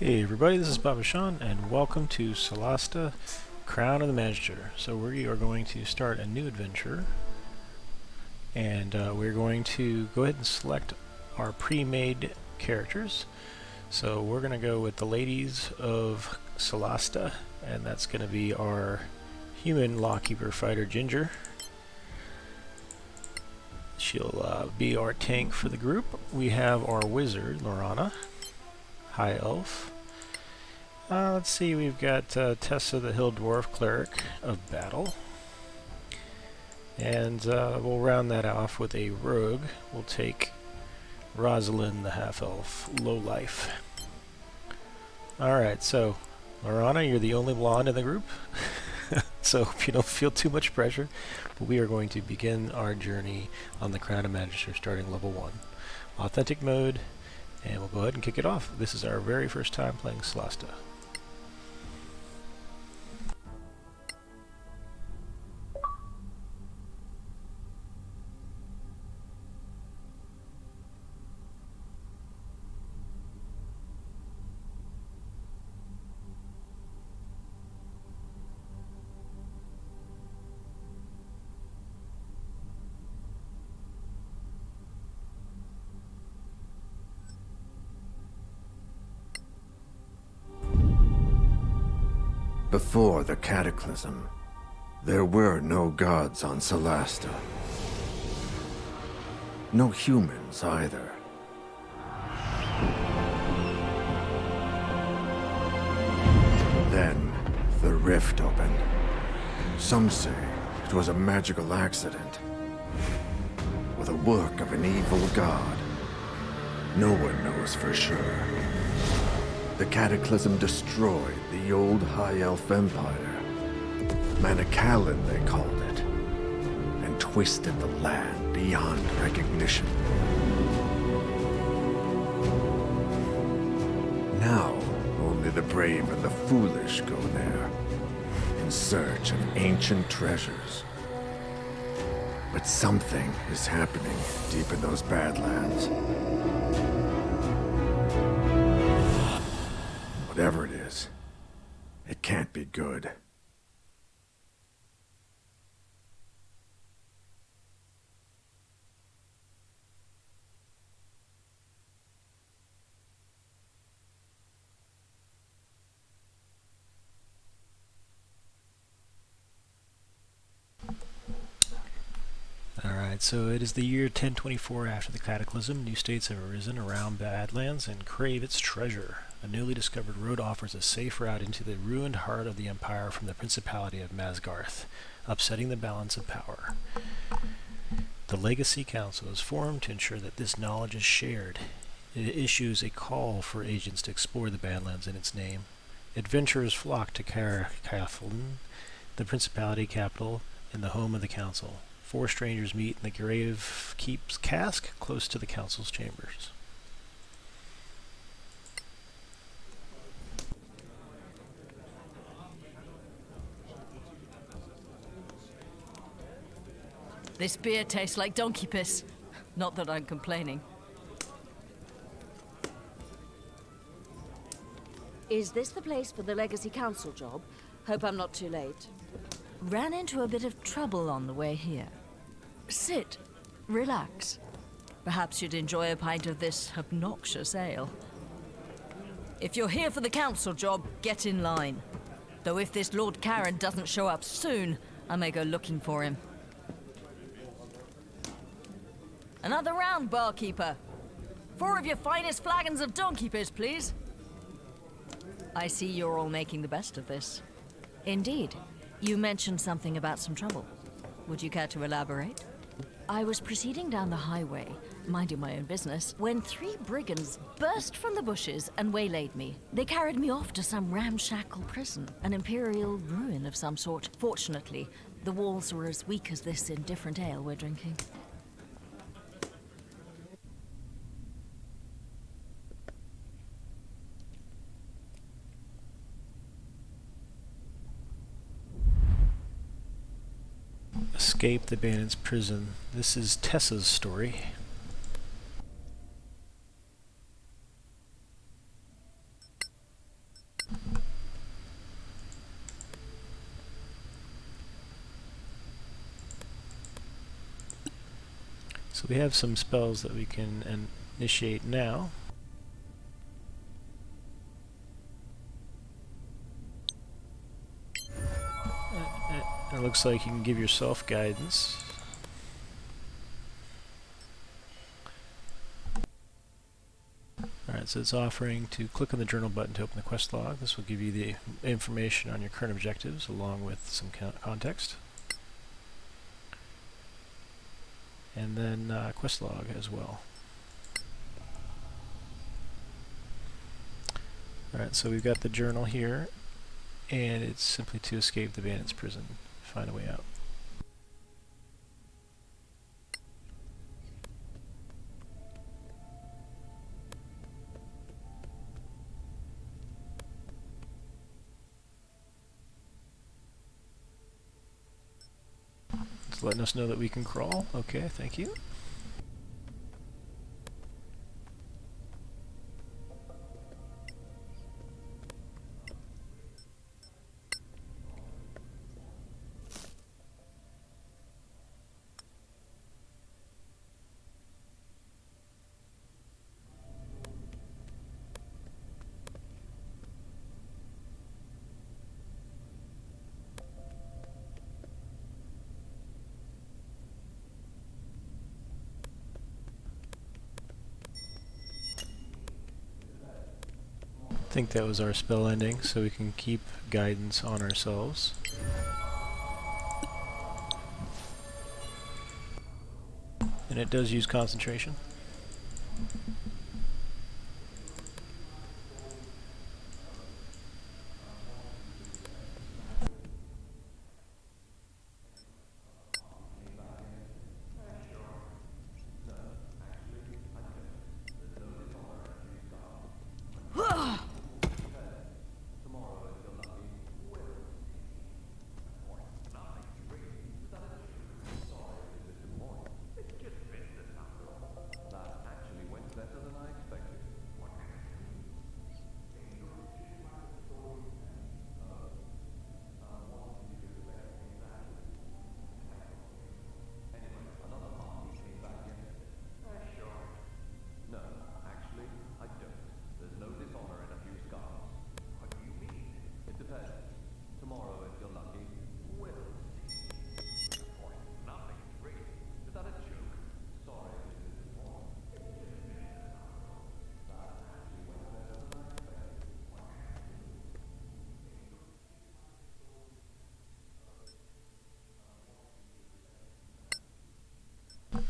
Hey everybody, this is Patron, and welcome to Solasta, Crown of the Magister. So we are going to start a new adventure, and we're going to go ahead and select our pre-made characters. So we're going to go with the Ladies of Solasta, and that's going to be our human lawkeeper fighter Ginger. She'll be our tank for the group. We have our wizard, Lorana. High Elf. Let's see, we've got Tessa the Hill Dwarf Cleric of Battle. And we'll round that off with a rogue. We'll take Rosalind the Half-Elf Lowlife. Alright, so Lorana, you're the only blonde in the group. So if you don't feel too much pressure, but we are going to begin our journey on the Crown of Magister starting level 1. Authentic mode. And we'll go ahead and kick it off. This is our very first time playing Solasta. Before the Cataclysm, there were no gods on Solasta. No humans either. Then, the rift opened. Some say it was a magical accident, or the work of an evil god. No one knows for sure. The Cataclysm destroyed the old High Elf Empire. Manicalan, they called it. And twisted the land beyond recognition. Now, only the brave and the foolish go there, in search of ancient treasures. But something is happening deep in those badlands. Whatever it is, it can't be good. Alright, so it is the year 1024 after the Cataclysm. New states have arisen around Badlands and crave its treasure. A newly discovered road offers a safe route into the ruined heart of the Empire from the Principality of Masgarth, upsetting the balance of power. The Legacy Council is formed to ensure that this knowledge is shared. It issues a call for agents to explore the Badlands in its name. Adventurers flock to Cathalin, the Principality capital, and the home of the Council. 4 strangers meet in the Grave Keep's cask close to the Council's chambers. This beer tastes like donkey piss. Not that I'm complaining. Is this the place for the Legacy Council job? Hope I'm not too late. Ran into a bit of trouble on the way here. Sit. Relax. Perhaps you'd enjoy a pint of this obnoxious ale. If you're here for the council job, get in line. Though if this Lord Karen doesn't show up soon, I may go looking for him. Another round, barkeeper. 4 of your finest flagons of donkey piss, please. I see you're all making the best of this. Indeed. You mentioned something about some trouble. Would you care to elaborate? I was proceeding down the highway, minding my own business, when 3 brigands burst from the bushes and waylaid me. They carried me off to some ramshackle prison, an imperial ruin of some sort. Fortunately, the walls were as weak as this indifferent ale we're drinking. Escape the bandits' prison. This is Tessa's story. So we have some spells that we can initiate now. It looks like you can give yourself guidance. Alright, so it's offering to click on the journal button to open the quest log. This will give you the information on your current objectives along with some context. And then quest log as well. Alright, so we've got the journal here, and it's simply to escape the bandits' prison, find a way out. It's letting us know that we can crawl. Okay, thank you. I think that was our spell ending, so we can keep guidance on ourselves. And it does use concentration.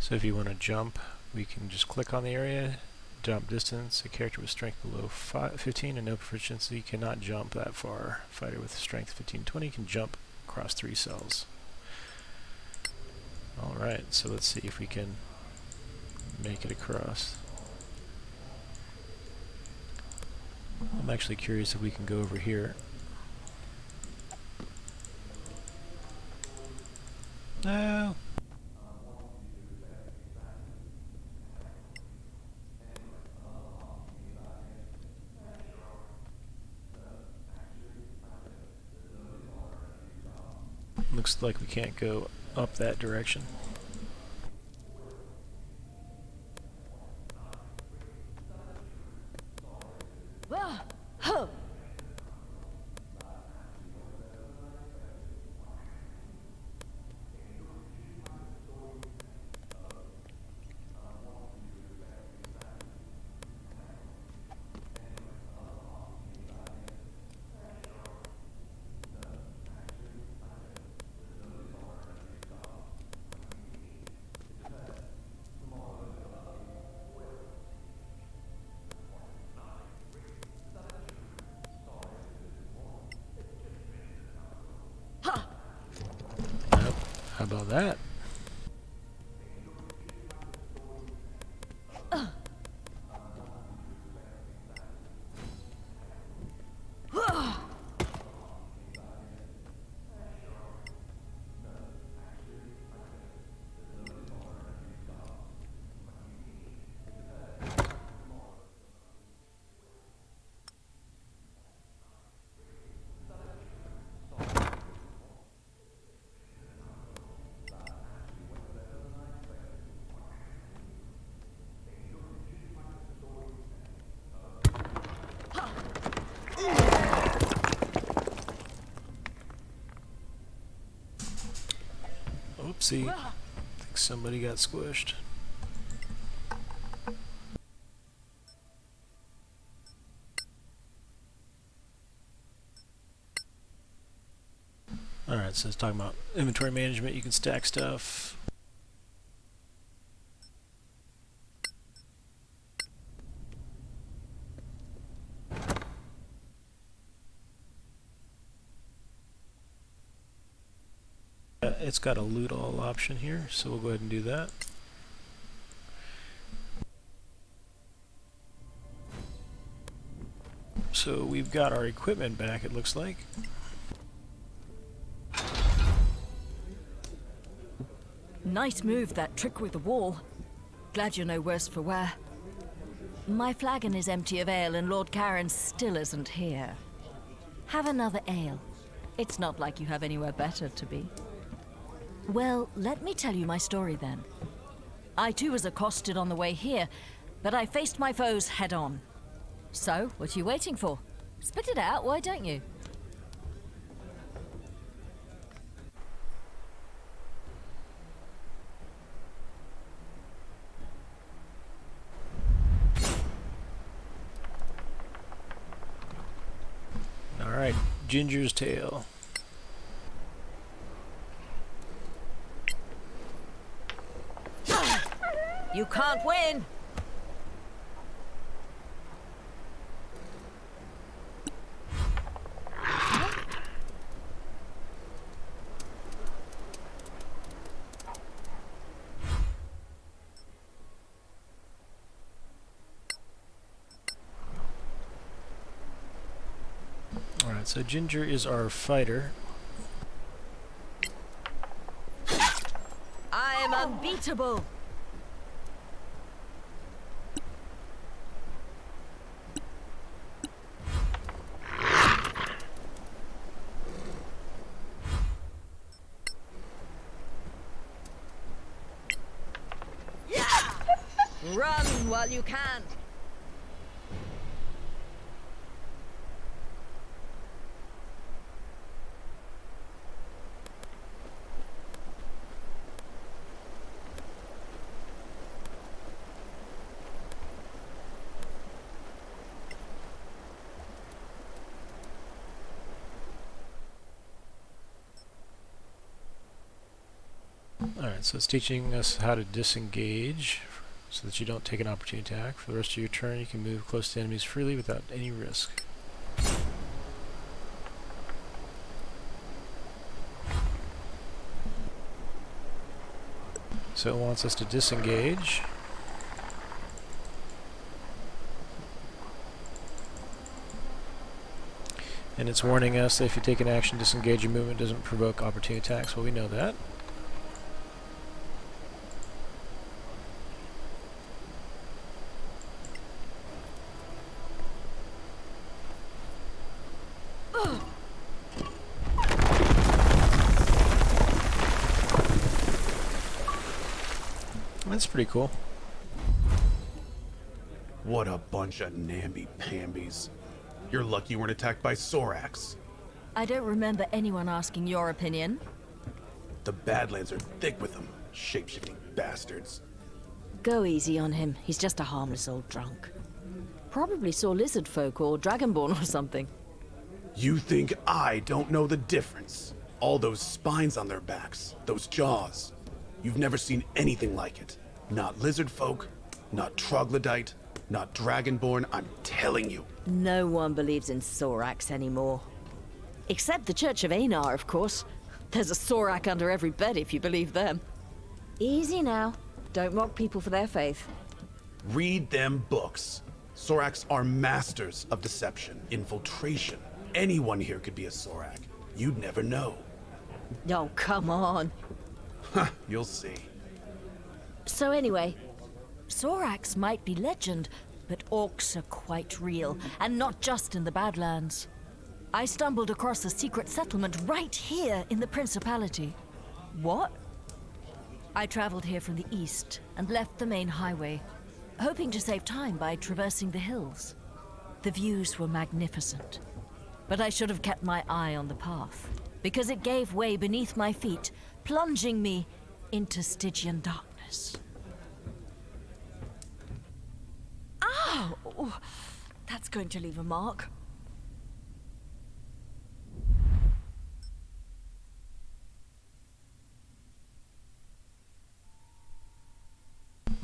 So if you want to jump, we can just click on the area, jump distance. A character with strength below 15 and no proficiency cannot jump that far. A fighter with strength 15-20 can jump across 3 cells. Alright, so let's see if we can make it across. I'm actually curious if we can go over here. No! Looks like we can't go up that direction. How about that? see. I think somebody got squished. Alright, so it's talking about inventory management. You can stack stuff. It's got a loot all option here, so we'll go ahead and do that. So we've got our equipment back, it looks like. Nice move, that trick with the wall. Glad you're no worse for wear. My flagon is empty of ale and Lord Karen still isn't here. Have another ale. It's not like you have anywhere better to be. Well, let me tell you my story then. I too was accosted on the way here, but I faced my foes head on. So, what are you waiting for? Spit it out, why don't you? Alright, Ginger's Tale. You can't win! Alright, so Ginger is our fighter. I am unbeatable! Run while you can! Alright, so it's teaching us how to disengage so that you don't take an opportunity attack. For the rest of your turn, you can move close to enemies freely without any risk. So it wants us to disengage. And it's warning us that if you take an action, disengage, your movement doesn't provoke opportunity attacks. Well, we know that. That's pretty cool. What a bunch of namby-pambies. You're lucky you weren't attacked by Sorax. I don't remember anyone asking your opinion. The Badlands are thick with them, shape-shifting bastards. Go easy on him. He's just a harmless old drunk. Probably saw lizard folk or dragonborn or something. You think I don't know the difference? All those spines on their backs, those jaws. You've never seen anything like it. Not lizard folk, not troglodyte, not dragonborn, I'm telling you. No one believes in Sorax anymore. Except the Church of Einar, of course. There's a Sorak under every bed if you believe them. Easy now. Don't mock people for their faith. Read them books. Sorax are masters of deception, infiltration. Anyone here could be a Sorak. You'd never know. Oh, come on. Huh, you'll see. So anyway, Sorax might be legend, but orcs are quite real, and not just in the Badlands. I stumbled across a secret settlement right here in the Principality. What? I traveled here from the east and left the main highway, hoping to save time by traversing the hills. The views were magnificent, but I should have kept my eye on the path, because it gave way beneath my feet, plunging me into Stygian darkness. Oh, that's going to leave a mark.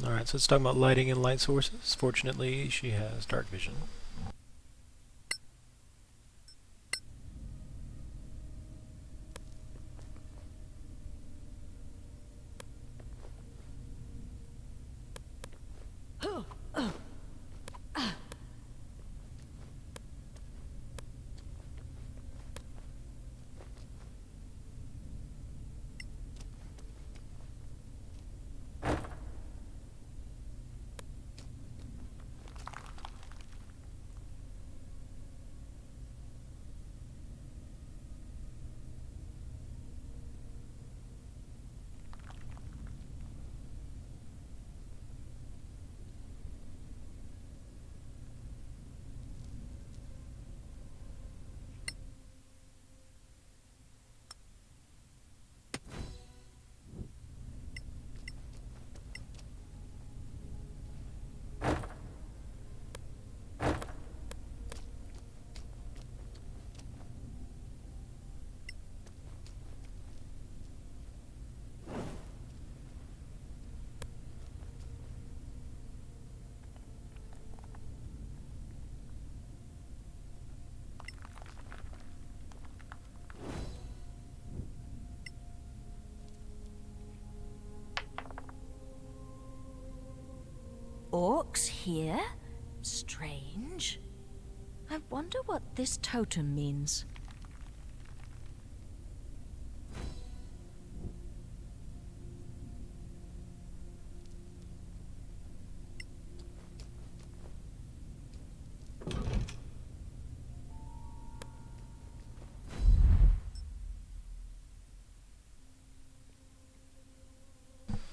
Alright, so let's talk about lighting and light sources. Fortunately, she has dark vision. Orcs here? Strange. I wonder what this totem means.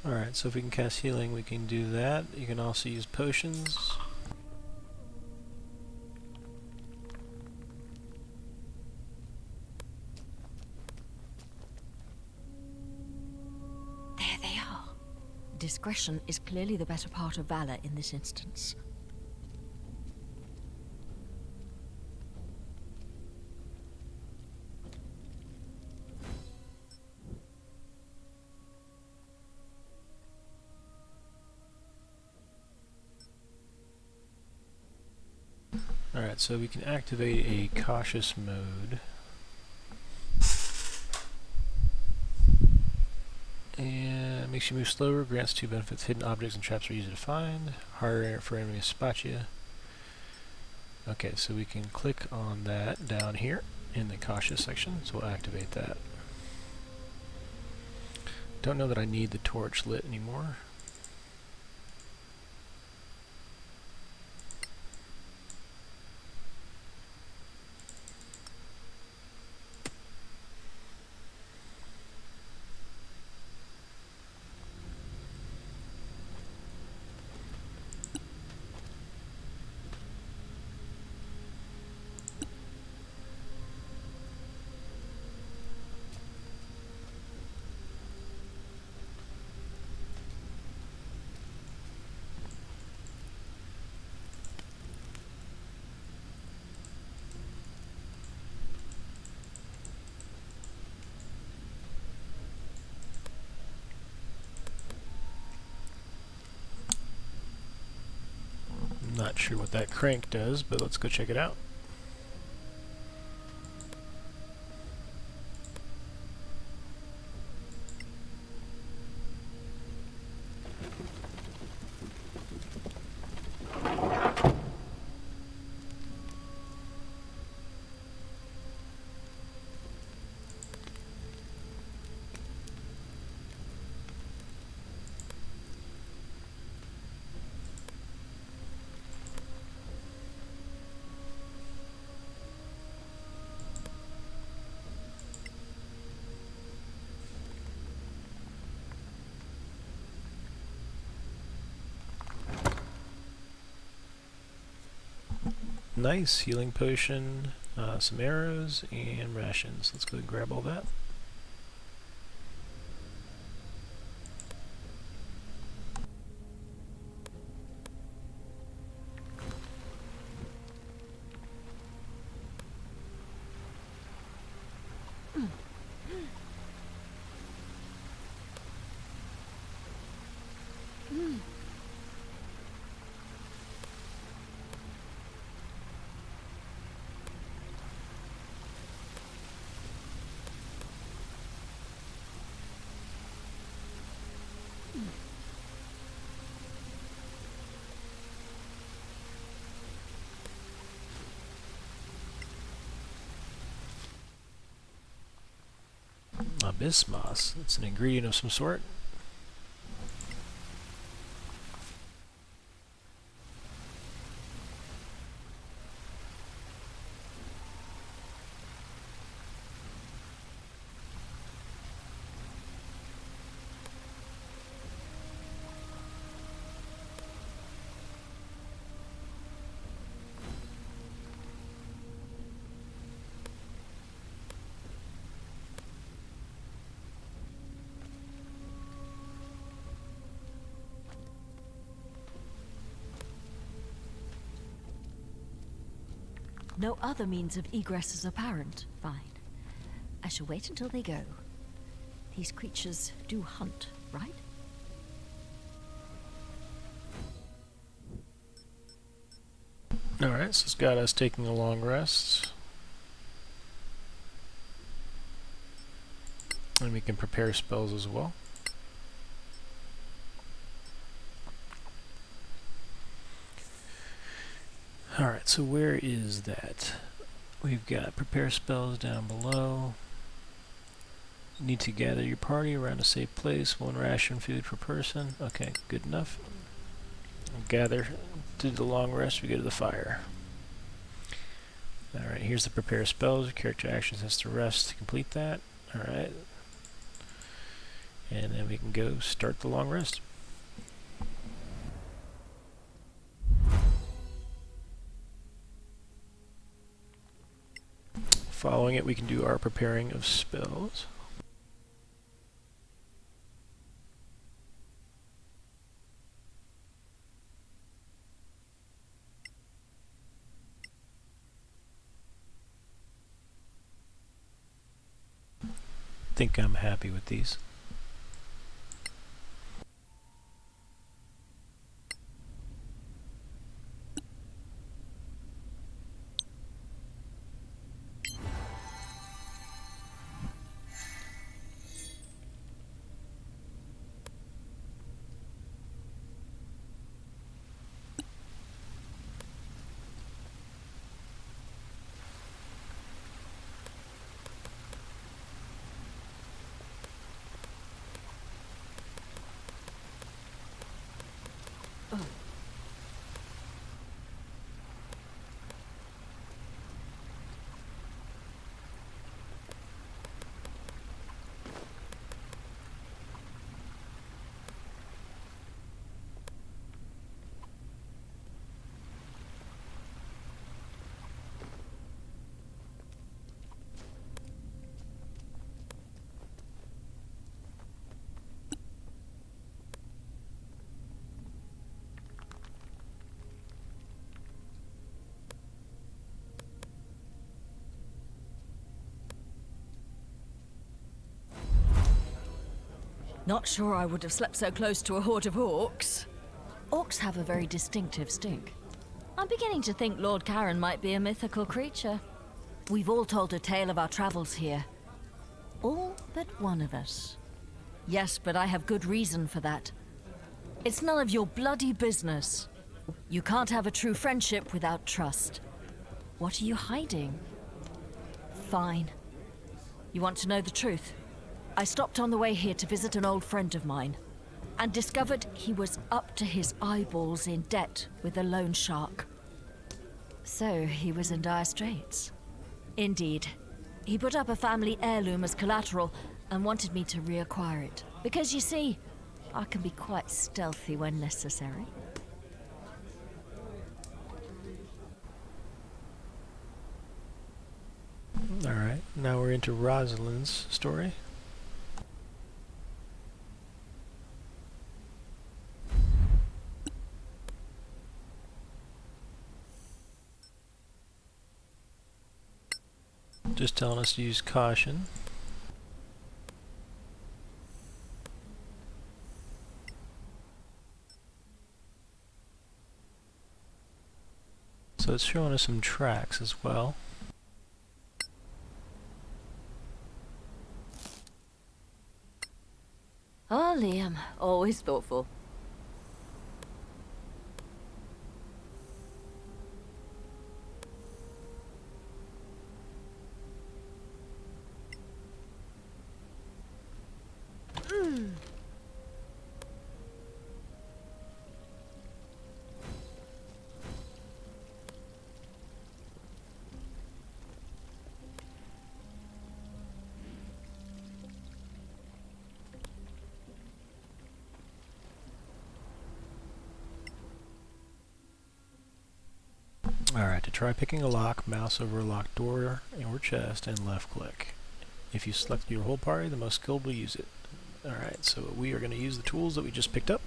Alright, so if we can cast healing, we can do that. You can also use potions. There they are. Discretion is clearly the better part of valor in this instance. Alright, so we can activate a cautious mode. And makes you move slower, grants 2 benefits. Hidden objects and traps are easy to find. Harder for enemies to spot you. Okay, so we can click on that down here in the cautious section, so we'll activate that. Don't know that I need the torch lit anymore. Not sure what that crank does, but let's go check it out. Nice, healing potion, some arrows, and rations. Let's go and grab all that. Bismuth. It's an ingredient of some sort. No other means of egress is apparent. Fine. I shall wait until they go. These creatures do hunt, right? Alright, so it's got us taking a long rest. And we can prepare spells as well. Alright, so where is that? We've got prepare spells down below. Need to gather your party around a safe place. 1 ration food per person. Okay, good enough. Gather, do the long rest, we go to the fire. Alright, here's the prepare spells. Your character actions has to rest to complete that. Alright. And then we can go start the long rest. Following it, we can do our preparing of spells. I think I'm happy with these. Not sure I would have slept so close to a horde of orcs. Orcs have a very distinctive stink. I'm beginning to think Lord Karen might be a mythical creature. We've all told a tale of our travels here. All but one of us. Yes, but I have good reason for that. It's none of your bloody business. You can't have a true friendship without trust. What are you hiding? Fine. You want to know the truth? I stopped on the way here to visit an old friend of mine, and discovered he was up to his eyeballs in debt with a loan shark. So, he was in dire straits. Indeed. He put up a family heirloom as collateral and wanted me to reacquire it. Because you see, I can be quite stealthy when necessary. Alright, now we're into Rosalind's story. Just telling us to use caution. So it's showing us some tracks as well. Ah, Liam, always thoughtful. Alright, to try picking a lock, mouse over a locked door or chest and left click. If you select your whole party, the most skilled will use it. Alright, so we are going to use the tools that we just picked up.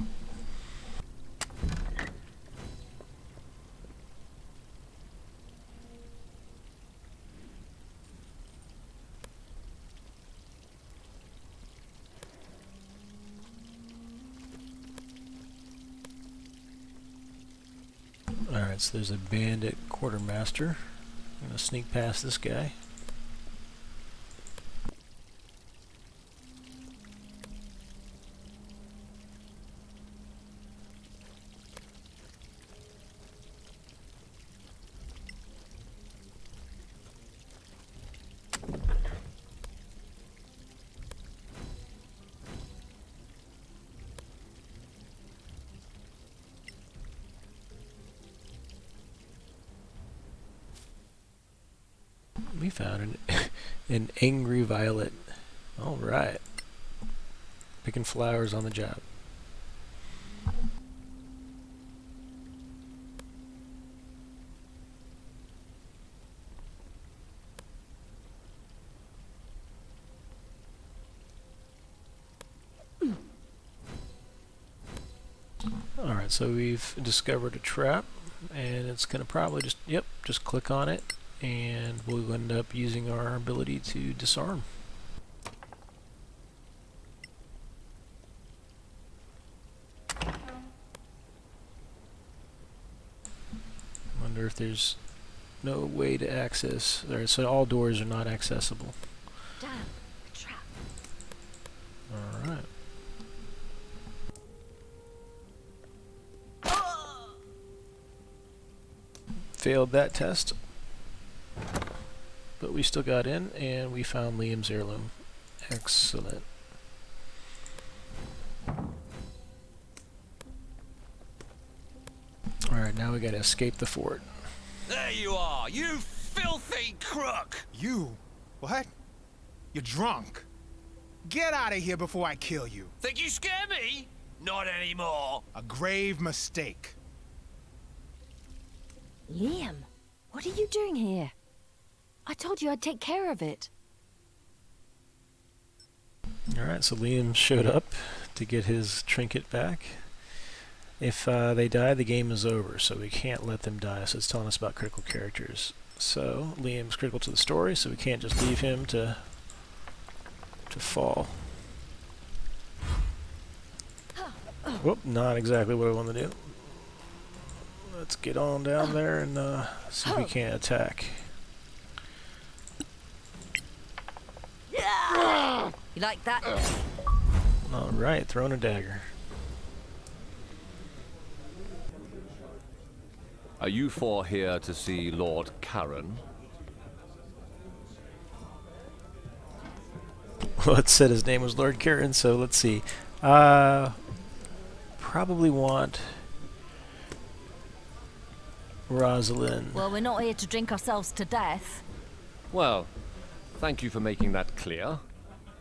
Alright, so there's a bandit quartermaster. I'm going to sneak past this guy. We found an angry violet. All right. Picking flowers on the job. Alright, so we've discovered a trap, and it's going to probably just click on it, and we'll end up using our ability to disarm. Wonder if there's no way to access. Alright, so all doors are not accessible. Damn, trap. Alright. Failed that test, but we still got in, and we found Liam's heirloom. Excellent. Alright, now we gotta escape the fort. There you are, you filthy crook! You? What? You're drunk. Get out of here before I kill you. Think you scare me? Not anymore. A grave mistake. Liam, what are you doing here? I told you I'd take care of it. Alright, so Liam showed up to get his trinket back. If they die, the game is over, so we can't let them die, so it's telling us about critical characters. So, Liam's critical to the story, so we can't just leave him to fall. Whoop, not exactly what I want to do. Let's get on down there and see if we can't attack. You like that? Alright, throwing a dagger. Are you four here to see Lord Karen? Well, it said his name was Lord Karen, so let's see. Probably want Rosalind. Well, we're not here to drink ourselves to death. Well, thank you for making that clear.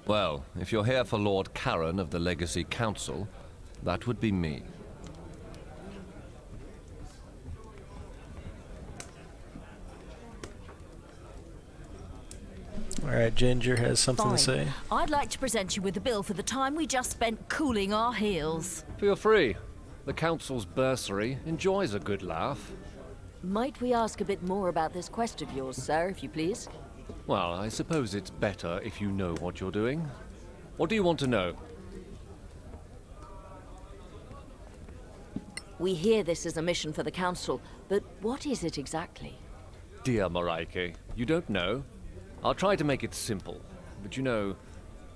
Well, if you're here for Lord Karen of the Legacy Council, that would be me. Alright, Ginger has something Fine. to say. I'd like to present you with a bill for the time we just spent cooling our heels. Feel free. The Council's bursary enjoys a good laugh. Might we ask a bit more about this quest of yours, sir, if you please? Well, I suppose it's better if you know what you're doing. What do you want to know? We hear this is a mission for the Council, but what is it exactly? Dear Mareike, you don't know? I'll try to make it simple, but you know,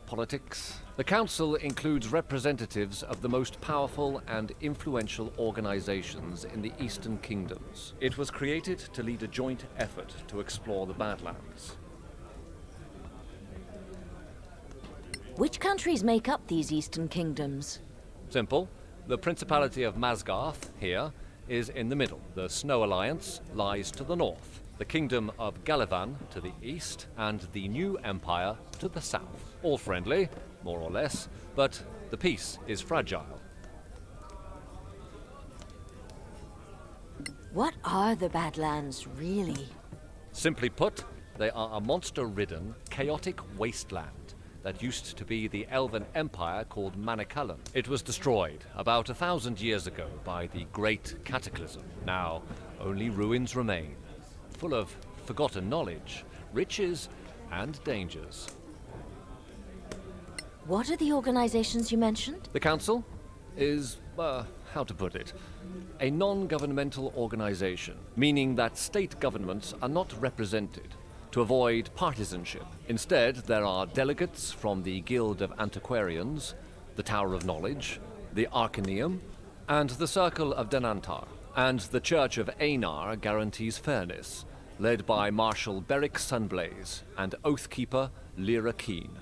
politics? The Council includes representatives of the most powerful and influential organizations in the Eastern Kingdoms. It was created to lead a joint effort to explore the Badlands. Which countries make up these Eastern Kingdoms? Simple. The Principality of Masgarth, here, is in the middle. The Snow Alliance lies to the north. The Kingdom of Galavan to the east, and the New Empire to the south. All friendly, more or less, but the peace is fragile. What are the Badlands, really? Simply put, they are a monster-ridden, chaotic wasteland that used to be the elven empire called Manicalan. It was destroyed about 1,000 years ago by the Great Cataclysm. Now, only ruins remain, full of forgotten knowledge, riches, and dangers. What are the organizations you mentioned? The Council is, how to put it, a non-governmental organization, meaning that state governments are not represented to avoid partisanship. Instead, there are delegates from the Guild of Antiquarians, the Tower of Knowledge, the Arcaneum, and the Circle of Denantar. And the Church of Einar guarantees fairness, led by Marshal Beric Sunblaze and Oathkeeper Lyra Keen.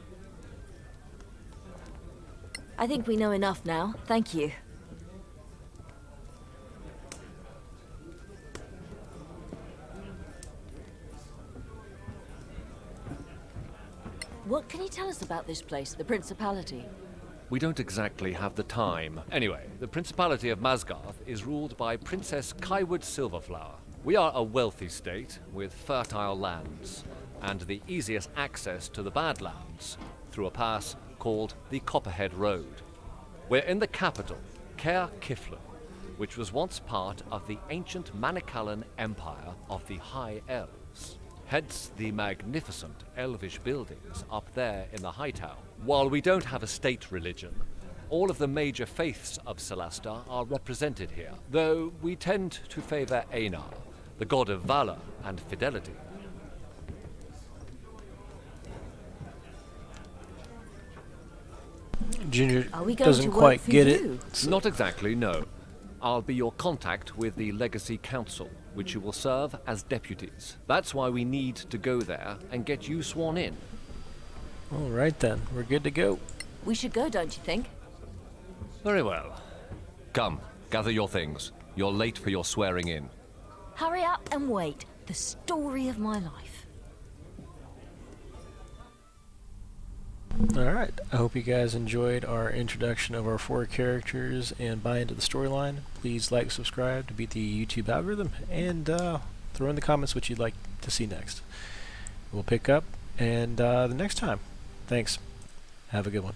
I think we know enough now. Thank you. What can you tell us about this place, the Principality? We don't exactly have the time. Anyway, the Principality of Masgarth is ruled by Princess Kaiwood Silverflower. We are a wealthy state with fertile lands and the easiest access to the Badlands through a pass called the Copperhead Road. We're in the capital, Caer Kiflin, which was once part of the ancient Manicalan Empire of the High Elves. Hence the magnificent elvish buildings up there in the High Tower. While we don't have a state religion, all of the major faiths of Solasta are represented here, though we tend to favor Einar, the god of valor and fidelity. Ginger Are we going doesn't to work quite for get you? it. Not exactly, no. I'll be your contact with the Legacy Council, which you will serve as deputies. That's why we need to go there and get you sworn in. All right then, we're good to go. We should go, don't you think? Very well. Come, gather your things. You're late for your swearing in. Hurry up and wait. The story of my life. Alright, I hope you guys enjoyed our introduction of our 4 characters and buy into the storyline. Please like, subscribe to beat the YouTube algorithm, and throw in the comments what you'd like to see next. We'll pick up and the next time. Thanks. Have a good one.